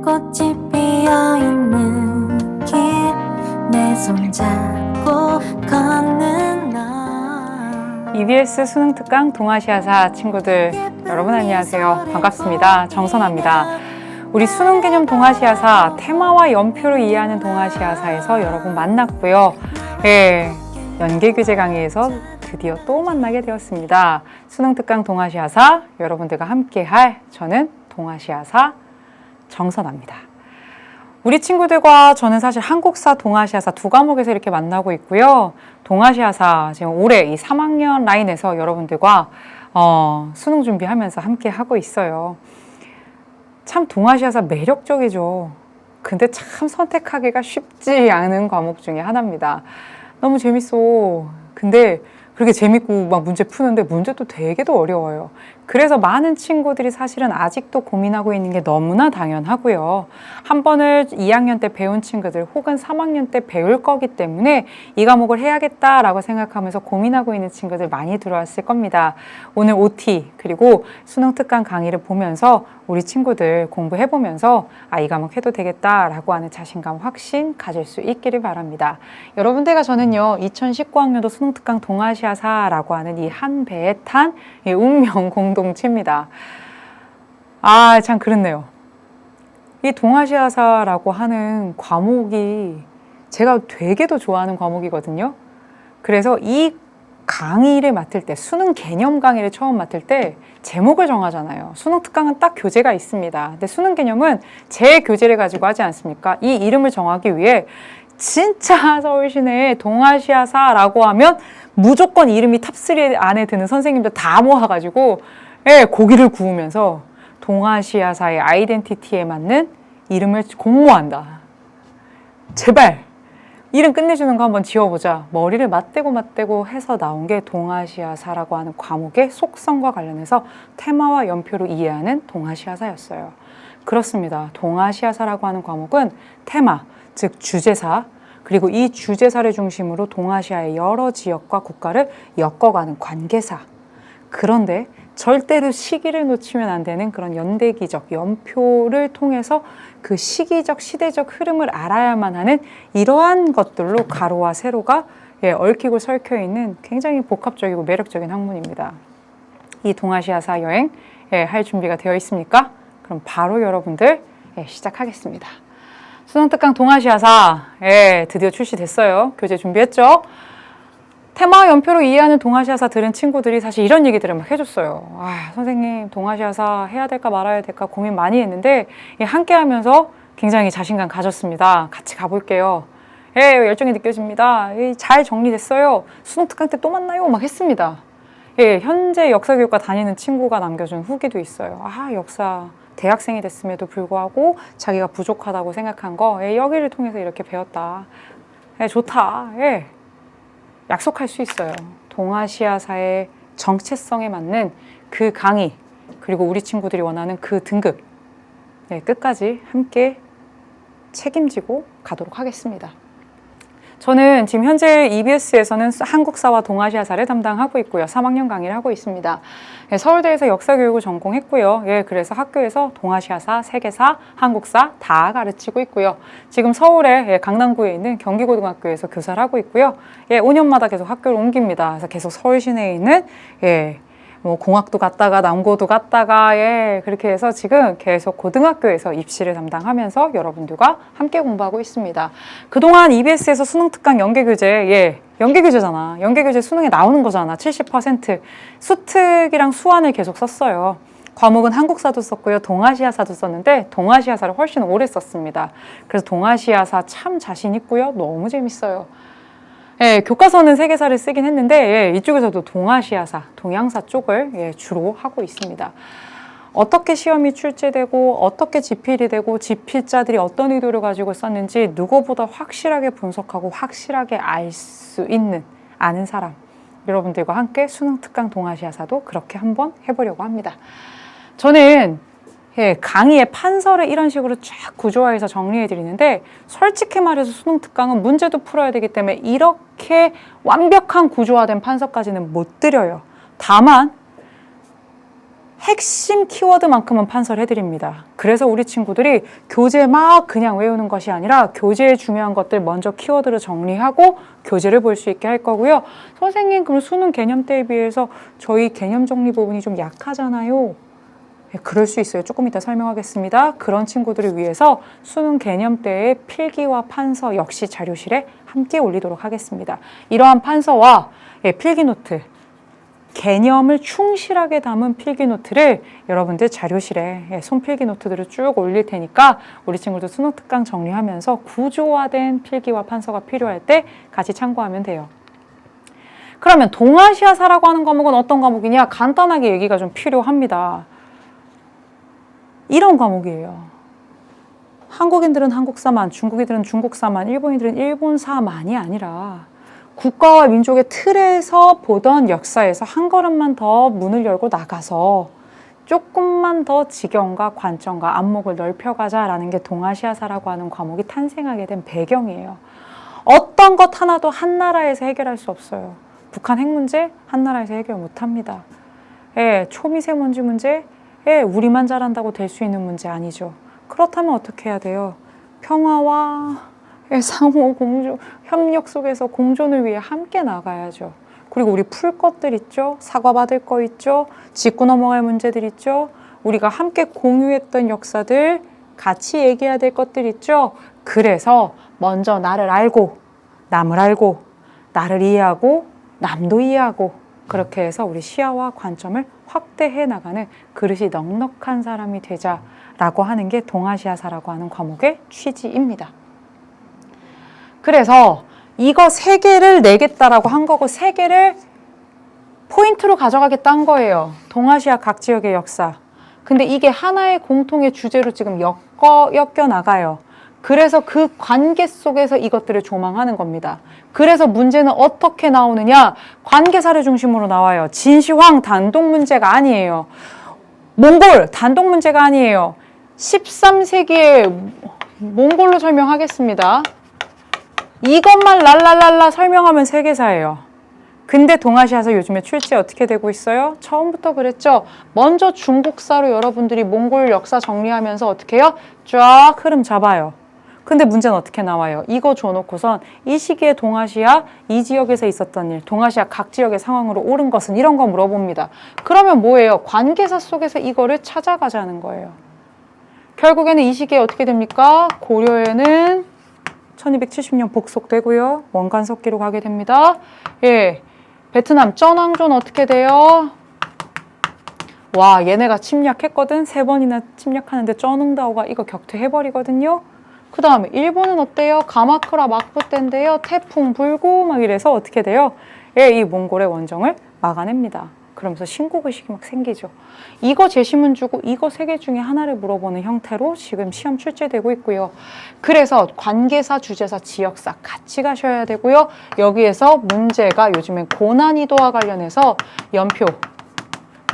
꽃이 피어있는 길 내 손 잡고 걷는 너. EBS 수능 특강 동아시아사 친구들 여러분 안녕하세요. 반갑습니다. 정선아입니다. 우리 수능 개념 동아시아사 테마와 연표로 이해하는 동아시아사에서 여러분 만났고요. 연계 교재 강의에서 드디어 또 만나게 되었습니다. 수능 특강 동아시아사 여러분들과 함께할 저는 동아시아사 정선아입니다. 우리 친구들과 저는 사실 한국사, 동아시아사 두 과목에서 이렇게 만나고 있고요. 동아시아사 지금 올해 이 3학년 라인에서 여러분들과 수능 준비하면서 함께 하고 있어요. 참 동아시아사 매력적이죠. 근데 참 선택하기가 쉽지 않은 과목 중에 하나입니다. 너무 재밌어. 근데 그렇게 재밌고 막 문제 푸는데 문제도 되게도 어려워요. 그래서 많은 친구들이 사실은 아직도 고민하고 있는 게 너무나 당연하고요. 한 번을 2학년 때 배운 친구들 혹은 3학년 때 배울 거기 때문에 이 과목을 해야겠다라고 생각하면서 고민하고 있는 친구들 많이 들어왔을 겁니다. 오늘 OT 그리고 수능 특강 강의를 보면서 우리 친구들 공부해보면서 이 과목 해도 되겠다라고 하는 자신감, 확신 가질 수 있기를 바랍니다. 여러분들과 저는요 2019학년도 수능 특강 동아시아사라고 하는 이 한 배에 탄 운명 공동체입니다. 참 그렇네요. 이 동아시아사라고 하는 과목이 제가 되게도 좋아하는 과목이거든요. 그래서 이 강의를 맡을 때, 수능 개념 강의를 처음 맡을 때 제목을 정하잖아요. 수능 특강은 딱 교재가 있습니다. 근데 수능 개념은 제 교재를 가지고 하지 않습니까? 이 이름을 정하기 위해 진짜 서울 시내에 동아시아사라고 하면 무조건 이름이 탑3 안에 드는 선생님들 다 모아가지고 고기를 구우면서 동아시아사의 아이덴티티에 맞는 이름을 공모한다. 제발 이름 끝내주는 거 한번 지어보자. 머리를 맞대고 해서 나온 게 동아시아사라고 하는 과목의 속성과 관련해서 테마와 연표로 이해하는 동아시아사였어요. 그렇습니다. 동아시아사라고 하는 과목은 테마, 즉 주제사, 그리고 이 주제사를 중심으로 동아시아의 여러 지역과 국가를 엮어가는 관계사. 그런데 절대로 시기를 놓치면 안 되는 그런 연대기적, 연표를 통해서 그 시기적, 시대적 흐름을 알아야만 하는 이러한 것들로 가로와 세로가 얽히고 설켜 있는 굉장히 복합적이고 매력적인 학문입니다. 이 동아시아사 여행 할 준비가 되어 있습니까? 그럼 바로 여러분들 시작하겠습니다. 수능 특강 동아시아사 드디어 출시됐어요. 교재 준비했죠? 테마 연표로 이해하는 동아시아사 들은 친구들이 사실 이런 얘기들을 막 해줬어요. 선생님 동아시아사 해야 될까 말아야 될까 고민 많이 했는데 함께 하면서 굉장히 자신감 가졌습니다. 같이 가볼게요. 열정이 느껴집니다. 잘 정리됐어요. 수능 특강 때 또 만나요 막 했습니다. 현재 역사교육과 다니는 친구가 남겨준 후기도 있어요. 역사 대학생이 됐음에도 불구하고 자기가 부족하다고 생각한 거 여기를 통해서 이렇게 배웠다. 좋다. 약속할 수 있어요. 동아시아사의 정체성에 맞는 그 강의, 그리고 우리 친구들이 원하는 그 등급 끝까지 함께 책임지고 가도록 하겠습니다. 저는 지금 현재 EBS에서는 한국사와 동아시아사를 담당하고 있고요. 3학년 강의를 하고 있습니다. 서울대에서 역사교육을 전공했고요. 그래서 학교에서 동아시아사, 세계사, 한국사 다 가르치고 있고요. 지금 서울에 강남구에 있는 경기고등학교에서 교사를 하고 있고요. 5년마다 계속 학교를 옮깁니다. 그래서 계속 서울 시내에 있는 공학도 갔다가 남고도 갔다가 그렇게 해서 지금 계속 고등학교에서 입시를 담당하면서 여러분들과 함께 공부하고 있습니다. 그동안 EBS에서 수능 특강 연계교재 연계교재잖아. 연계교재 수능에 나오는 거잖아. 70% 수특이랑 수완을 계속 썼어요. 과목은 한국사도 썼고요. 동아시아사도 썼는데 동아시아사를 훨씬 오래 썼습니다. 그래서 동아시아사 참 자신 있고요. 너무 재밌어요. 교과서는 세계사를 쓰긴 했는데 이쪽에서도 동아시아사, 동양사 쪽을 주로 하고 있습니다. 어떻게 시험이 출제되고 어떻게 지필이 되고 지필자들이 어떤 의도를 가지고 썼는지 누구보다 확실하게 분석하고 확실하게 알 수 있는 아는 사람, 여러분들과 함께 수능 특강 동아시아사도 그렇게 한번 해보려고 합니다. 저는 강의의 판서를 이런 식으로 쫙 구조화해서 정리해 드리는데 솔직히 말해서 수능 특강은 문제도 풀어야 되기 때문에 이렇게 완벽한 구조화된 판서까지는 못 드려요. 다만 핵심 키워드만큼은 판서를 해드립니다. 그래서 우리 친구들이 교재 막 그냥 외우는 것이 아니라 교재에 중요한 것들 먼저 키워드를 정리하고 교재를 볼 수 있게 할 거고요. 선생님, 그럼 수능 개념 때에 비해서 저희 개념 정리 부분이 좀 약하잖아요. 네, 그럴 수 있어요. 조금 이따 설명하겠습니다. 그런 친구들을 위해서 수능 개념 때의 필기와 판서 역시 자료실에 함께 올리도록 하겠습니다. 이러한 판서와 필기 노트, 개념을 충실하게 담은 필기 노트를 여러분들 자료실에 손필기 노트들을 쭉 올릴 테니까 우리 친구들 수능 특강 정리하면서 구조화된 필기와 판서가 필요할 때 같이 참고하면 돼요. 그러면 동아시아사라고 하는 과목은 어떤 과목이냐? 간단하게 얘기가 좀 필요합니다. 이런 과목이에요. 한국인들은 한국사만, 중국인들은 중국사만, 일본인들은 일본사만이 아니라 국가와 민족의 틀에서 보던 역사에서 한 걸음만 더 문을 열고 나가서 조금만 더 지경과 관점과 안목을 넓혀가자라는 게 동아시아사라고 하는 과목이 탄생하게 된 배경이에요. 어떤 것 하나도 한 나라에서 해결할 수 없어요. 북한 핵 문제 한 나라에서 해결 못합니다. 초미세먼지 문제 우리만 잘한다고 될 수 있는 문제 아니죠. 그렇다면 어떻게 해야 돼요? 평화와 상호 공존, 협력 속에서 공존을 위해 함께 나가야죠. 그리고 우리 풀 것들 있죠? 사과받을 거 있죠? 짚고 넘어갈 문제들 있죠? 우리가 함께 공유했던 역사들, 같이 얘기해야 될 것들 있죠? 그래서 먼저 나를 알고, 남을 알고, 나를 이해하고, 남도 이해하고, 그렇게 해서 우리 시야와 관점을 확대해 나가는 그릇이 넉넉한 사람이 되자라고 하는 게 동아시아사라고 하는 과목의 취지입니다. 그래서 이거 3개를 내겠다라고 한 거고 3개를 포인트로 가져가겠다 한 거예요. 동아시아 각 지역의 역사. 근데 이게 하나의 공통의 주제로 지금 엮여 나가요. 그래서 그 관계 속에서 이것들을 조망하는 겁니다. 그래서 문제는 어떻게 나오느냐? 관계사를 중심으로 나와요. 진시황 단독 문제가 아니에요. 몽골 단독 문제가 아니에요. 13세기에 몽골로 설명하겠습니다. 이것만 랄랄랄라 설명하면 세계사예요. 근데 동아시아사 요즘에 출제 어떻게 되고 있어요? 처음부터 그랬죠? 먼저 중국사로 여러분들이 몽골 역사 정리하면서 어떻게 해요? 쫙 흐름 잡아요. 근데 문제는 어떻게 나와요? 이거 줘놓고선 이 시기에 동아시아 이 지역에서 있었던 일, 동아시아 각 지역의 상황으로 옳은 것은 이런 거 물어봅니다. 그러면 뭐예요? 관계사 속에서 이거를 찾아가자는 거예요. 결국에는 이 시기에 어떻게 됩니까? 고려에는 1270년 복속되고요. 원간석기로 가게 됩니다. 베트남 쩌낭존 어떻게 돼요? 와, 얘네가 침략했거든. 3번이나 침략하는데 쩌능다오가 이거 격퇴해버리거든요. 그 다음에 일본은 어때요? 가마쿠라 막부 때인데요. 태풍 불고 막 이래서 어떻게 돼요? 이 몽골의 원정을 막아냅니다. 그러면서 신고의식이 막 생기죠. 이거 제시문 주고 이거 3개 중에 하나를 물어보는 형태로 지금 시험 출제되고 있고요. 그래서 관계사, 주제사, 지역사 같이 가셔야 되고요. 여기에서 문제가 요즘엔 고난이도와 관련해서 연표,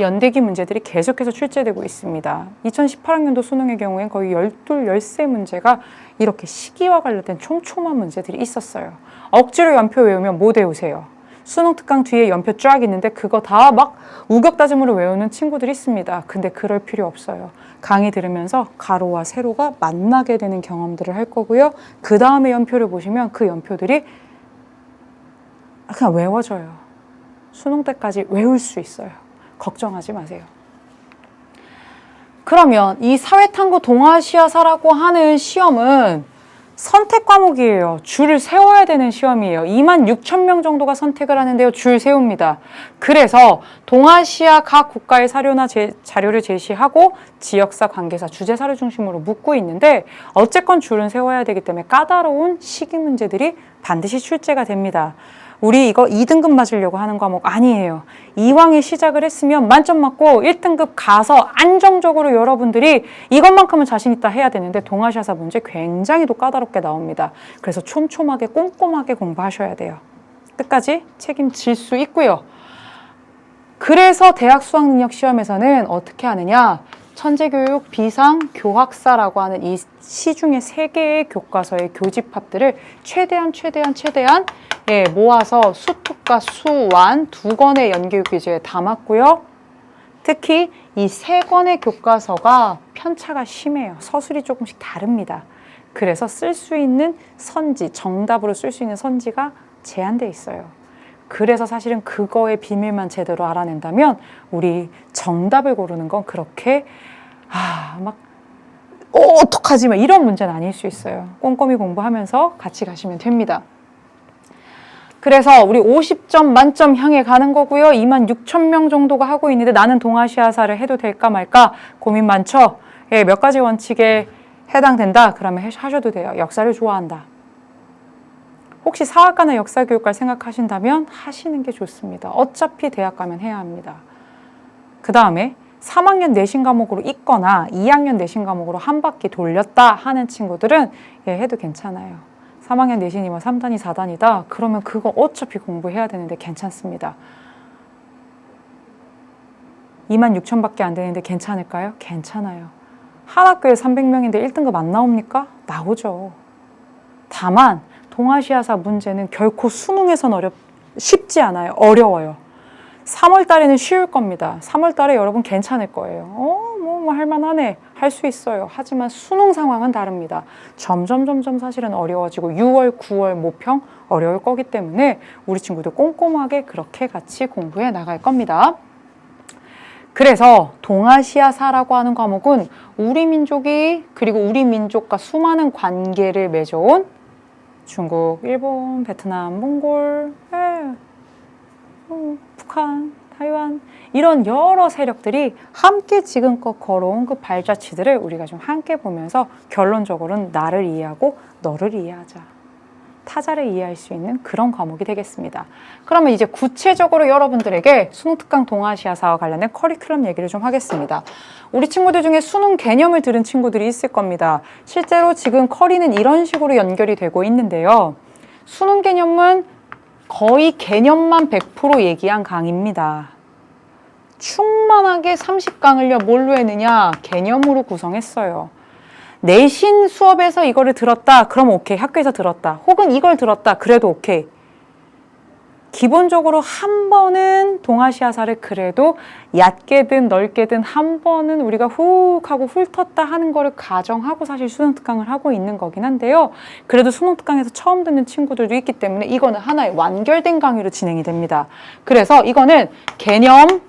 연대기 문제들이 계속해서 출제되고 있습니다. 2018학년도 수능의 경우엔 거의 12, 13문제가 이렇게 시기와 관련된 촘촘한 문제들이 있었어요. 억지로 연표 외우면 못 외우세요. 수능 특강 뒤에 연표 쫙 있는데 그거 다 막 우격다짐으로 외우는 친구들이 있습니다. 근데 그럴 필요 없어요. 강의 들으면서 가로와 세로가 만나게 되는 경험들을 할 거고요. 그 다음에 연표를 보시면 그 연표들이 그냥 외워져요. 수능 때까지 외울 수 있어요. 걱정하지 마세요. 그러면 이 사회탐구 동아시아사라고 하는 시험은 선택 과목이에요. 줄을 세워야 되는 시험이에요. 26,000명 정도가 선택을 하는데요. 줄 세웁니다. 그래서 동아시아 각 국가의 사료나 자료를 제시하고 지역사, 관계사, 주제사를 중심으로 묻고 있는데 어쨌건 줄은 세워야 되기 때문에 까다로운 시기 문제들이 반드시 출제가 됩니다. 우리 이거 2등급 맞으려고 하는 과목 아니에요. 이왕에 시작을 했으면 만점 맞고 1등급 가서 안정적으로 여러분들이 이것만큼은 자신 있다 해야 되는데 동아시아사 문제 굉장히 또 까다롭게 나옵니다. 그래서 촘촘하게 꼼꼼하게 공부하셔야 돼요. 끝까지 책임질 수 있고요. 그래서 대학 수학능력 시험에서는 어떻게 하느냐? 천재교육 비상 교학사라고 하는 이 시중에 3개의 교과서의 교집합들을 최대한 모아서 수특과 수완 2권의 연계교육 기재에 담았고요. 특히 이 세 권의 교과서가 편차가 심해요. 서술이 조금씩 다릅니다. 그래서 쓸 수 있는 선지, 정답으로 쓸 수 있는 선지가 제한돼 있어요. 그래서 사실은 그거의 비밀만 제대로 알아낸다면 우리 정답을 고르는 건 그렇게 막 어떡하지? 막 이런 문제는 아닐 수 있어요. 꼼꼼히 공부하면서 같이 가시면 됩니다. 그래서 우리 50점 만점 향해 가는 거고요. 26,000명 정도가 하고 있는데 나는 동아시아사를 해도 될까 말까 고민 많죠? 예, 몇 가지 원칙에 해당된다? 그러면 하셔도 돼요. 역사를 좋아한다. 혹시 사학과나 역사교육과를 생각하신다면 하시는 게 좋습니다. 어차피 대학 가면 해야 합니다. 그 다음에 3학년 내신 과목으로 있거나 2학년 내신 과목으로 한 바퀴 돌렸다 하는 친구들은 해도 괜찮아요. 3학년 내신이 뭐 3단위, 4단위다? 그러면 그거 어차피 공부해야 되는데 괜찮습니다. 26,000밖에 안 되는데 괜찮을까요? 괜찮아요. 한 학교에 300명인데 1등급 안 나옵니까? 나오죠. 다만 동아시아사 문제는 결코 수능에선 쉽지 않아요. 어려워요. 3월 달에는 쉬울 겁니다. 3월 달에 여러분 괜찮을 거예요. 뭐 할만하네. 할 수 있어요. 하지만 수능 상황은 다릅니다. 점점 사실은 어려워지고 6월, 9월 모평 어려울 거기 때문에 우리 친구들 꼼꼼하게 그렇게 같이 공부해 나갈 겁니다. 그래서 동아시아사라고 하는 과목은 우리 민족이 그리고 우리 민족과 수많은 관계를 맺어온 중국, 일본, 베트남, 몽골, 북한, 타이완 이런 여러 세력들이 함께 지금껏 걸어온 그 발자취들을 우리가 좀 함께 보면서 결론적으로는 나를 이해하고 너를 이해하자. 타자를 이해할 수 있는 그런 과목이 되겠습니다. 그러면 이제 구체적으로 여러분들에게 수능 특강 동아시아사와 관련된 커리큘럼 얘기를 좀 하겠습니다. 우리 친구들 중에 수능 개념을 들은 친구들이 있을 겁니다. 실제로 지금 커리는 이런 식으로 연결이 되고 있는데요. 수능 개념은 거의 개념만 100% 얘기한 강의입니다. 충만하게 30강을요, 뭘로 했느냐? 개념으로 구성했어요. 내신 수업에서 이거를 들었다. 그럼 오케이. 학교에서 들었다. 혹은 이걸 들었다. 그래도 오케이. 기본적으로 한 번은 동아시아사를 그래도 얕게든 넓게든 한 번은 우리가 훅 하고 훑었다 하는 거를 가정하고 사실 수능 특강을 하고 있는 거긴 한데요. 그래도 수능 특강에서 처음 듣는 친구들도 있기 때문에 이거는 하나의 완결된 강의로 진행이 됩니다. 그래서 이거는 개념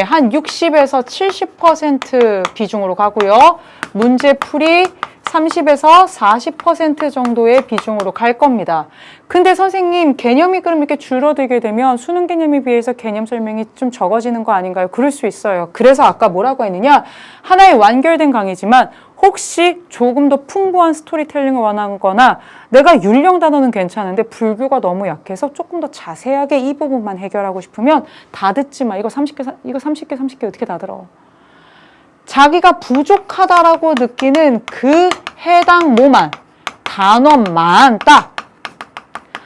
한 60에서 70% 비중으로 가고요. 문제풀이 30에서 40% 정도의 비중으로 갈 겁니다. 근데 선생님 개념이 그럼 이렇게 줄어들게 되면 수능 개념에 비해서 개념 설명이 좀 적어지는 거 아닌가요? 그럴 수 있어요. 그래서 아까 뭐라고 했느냐? 하나의 완결된 강의지만 혹시 조금 더 풍부한 스토리텔링을 원하는 거나 내가 율령 단어는 괜찮은데 불교가 너무 약해서 조금 더 자세하게 이 부분만 해결하고 싶으면 다 듣지 마. 이거 30개 어떻게 다 들어? 자기가 부족하다라고 느끼는 그 해당 뭐만, 단원만 딱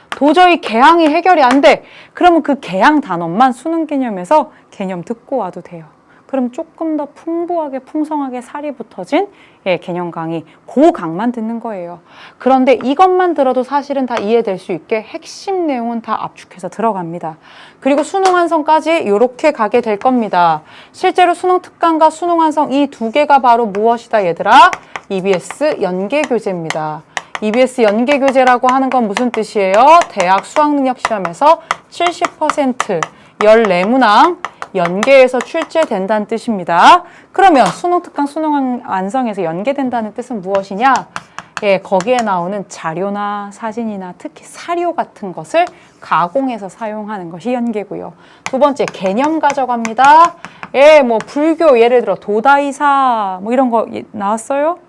도저히 개항이 해결이 안 돼. 그러면 그 개항 단원만 수능 개념에서 개념 듣고 와도 돼요. 그럼 조금 더 풍부하게 풍성하게 살이 붙어진 개념 강의, 그 강만 듣는 거예요. 그런데 이것만 들어도 사실은 다 이해될 수 있게 핵심 내용은 다 압축해서 들어갑니다. 그리고 수능 완성까지 이렇게 가게 될 겁니다. 실제로 수능 특강과 수능 완성 이 두 개가 바로 무엇이다 얘들아? EBS 연계교재입니다. EBS 연계교재라고 하는 건 무슨 뜻이에요? 대학 수학능력시험에서 70% 14문항 연계해서 출제된다는 뜻입니다. 그러면 수능 특강 수능 완성에서 연계된다는 뜻은 무엇이냐? 거기에 나오는 자료나 사진이나 특히 사료 같은 것을 가공해서 사용하는 것이 연계고요. 두 번째, 개념 가져갑니다. 뭐 불교 예를 들어 도다이사 뭐 이런 거 나왔어요?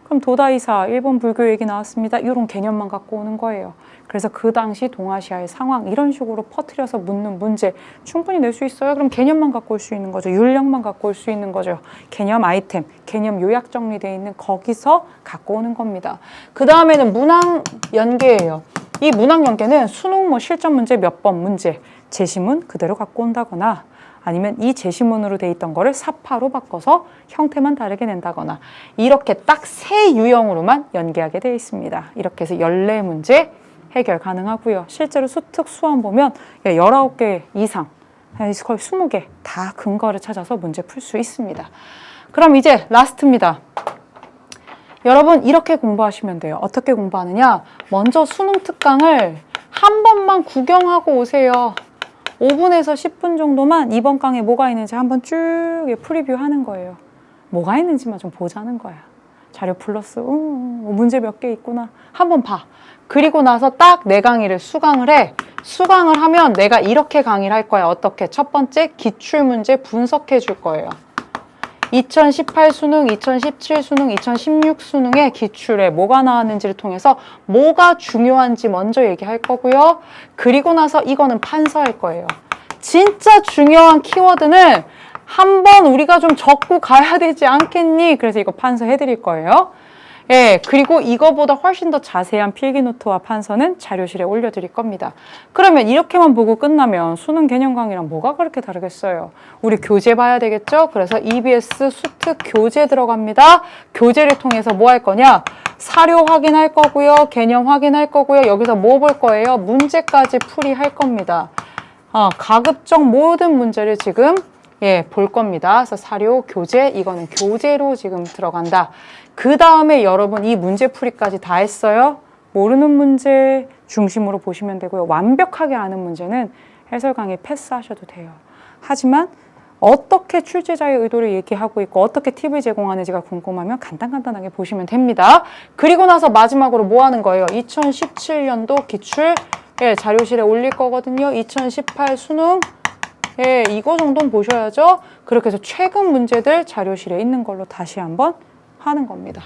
그럼 도다이사, 일본 불교 얘기 나왔습니다. 이런 개념만 갖고 오는 거예요. 그래서 그 당시 동아시아의 상황 이런 식으로 퍼뜨려서 묻는 문제 충분히 낼 수 있어요. 그럼 개념만 갖고 올 수 있는 거죠. 율령만 갖고 올 수 있는 거죠. 개념 아이템, 개념 요약 정리되어 있는 거기서 갖고 오는 겁니다. 그 다음에는 문항 연계예요. 이 문항 연계는 수능 뭐 실전 문제 몇 번 문제, 제시문 그대로 갖고 온다거나 아니면 이 제시문으로 돼 있던 거를 사파로 바꿔서 형태만 다르게 낸다거나 이렇게 딱 세 유형으로만 연계하게 되어 있습니다. 이렇게 해서 14문제 해결 가능하고요. 실제로 수특 수원 보면 19개 이상 거의 20개 다 근거를 찾아서 문제 풀 수 있습니다. 그럼 이제 라스트입니다. 여러분 이렇게 공부하시면 돼요. 어떻게 공부하느냐? 먼저 수능 특강을 한 번만 구경하고 오세요. 5분에서 10분 정도만 이번 강에 뭐가 있는지 한번 쭉 프리뷰 하는 거예요. 뭐가 있는지만 좀 보자는 거야. 자료 플러스 문제 몇 개 있구나 한번 봐. 그리고 나서 딱 내 강의를 수강을 해. 수강을 하면 내가 이렇게 강의를 할 거야. 어떻게? 첫 번째 기출문제 분석해 줄 거예요. 2018 수능, 2017 수능, 2016 수능의 기출에 뭐가 나왔는지를 통해서 뭐가 중요한지 먼저 얘기할 거고요. 그리고 나서 이거는 판서할 거예요. 진짜 중요한 키워드는 한번 우리가 좀 적고 가야 되지 않겠니? 그래서 이거 판서해 드릴 거예요. 예, 그리고 이거보다 훨씬 더 자세한 필기노트와 판서는 자료실에 올려드릴 겁니다. 그러면 이렇게만 보고 끝나면 수능 개념 강의랑 뭐가 그렇게 다르겠어요? 우리 교재 봐야 되겠죠? 그래서 EBS 수특 교재 들어갑니다. 교재를 통해서 뭐 할 거냐? 사료 확인할 거고요. 개념 확인할 거고요. 여기서 뭐 볼 거예요? 문제까지 풀이할 겁니다. 가급적 모든 문제를 지금 볼 겁니다. 그래서 사료, 교재, 이거는 교재로 지금 들어간다. 그 다음에 여러분 이 문제풀이까지 다 했어요? 모르는 문제 중심으로 보시면 되고요. 완벽하게 아는 문제는 해설 강의 패스하셔도 돼요. 하지만 어떻게 출제자의 의도를 얘기하고 있고 어떻게 팁을 제공하는지가 궁금하면 간단하게 보시면 됩니다. 그리고 나서 마지막으로 뭐 하는 거예요? 2017년도 기출 자료실에 올릴 거거든요. 2018 수능 이거 정도는 보셔야죠. 그렇게 해서 최근 문제들 자료실에 있는 걸로 다시 한번 하는 겁니다.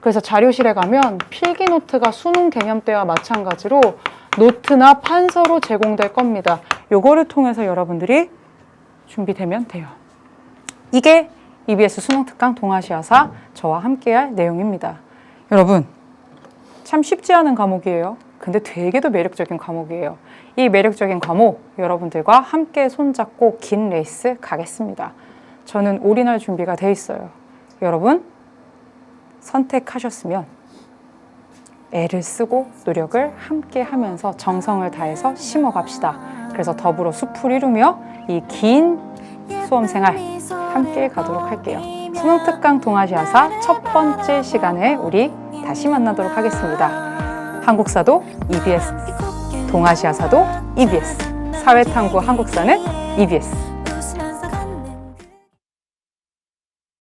그래서 자료실에 가면 필기노트가 수능 개념 때와 마찬가지로 노트나 판서로 제공될 겁니다. 요거를 통해서 여러분들이 준비되면 돼요. 이게 EBS 수능 특강 동아시아사 저와 함께할 내용입니다. 여러분 참 쉽지 않은 과목이에요. 근데 되게도 매력적인 과목이에요. 이 매력적인 과목 여러분들과 함께 손잡고 긴 레이스 가겠습니다. 저는 올인할 준비가 돼 있어요. 여러분 선택하셨으면 애를 쓰고 노력을 함께 하면서 정성을 다해서 심어갑시다. 그래서 더불어 숲을 이루며 이 긴 수험생활 함께 가도록 할게요. 수능 특강 동아시아사 첫 번째 시간에 우리 다시 만나도록 하겠습니다. 한국사도 EBS, 동아시아사도 EBS, 사회탐구 한국사는 EBS.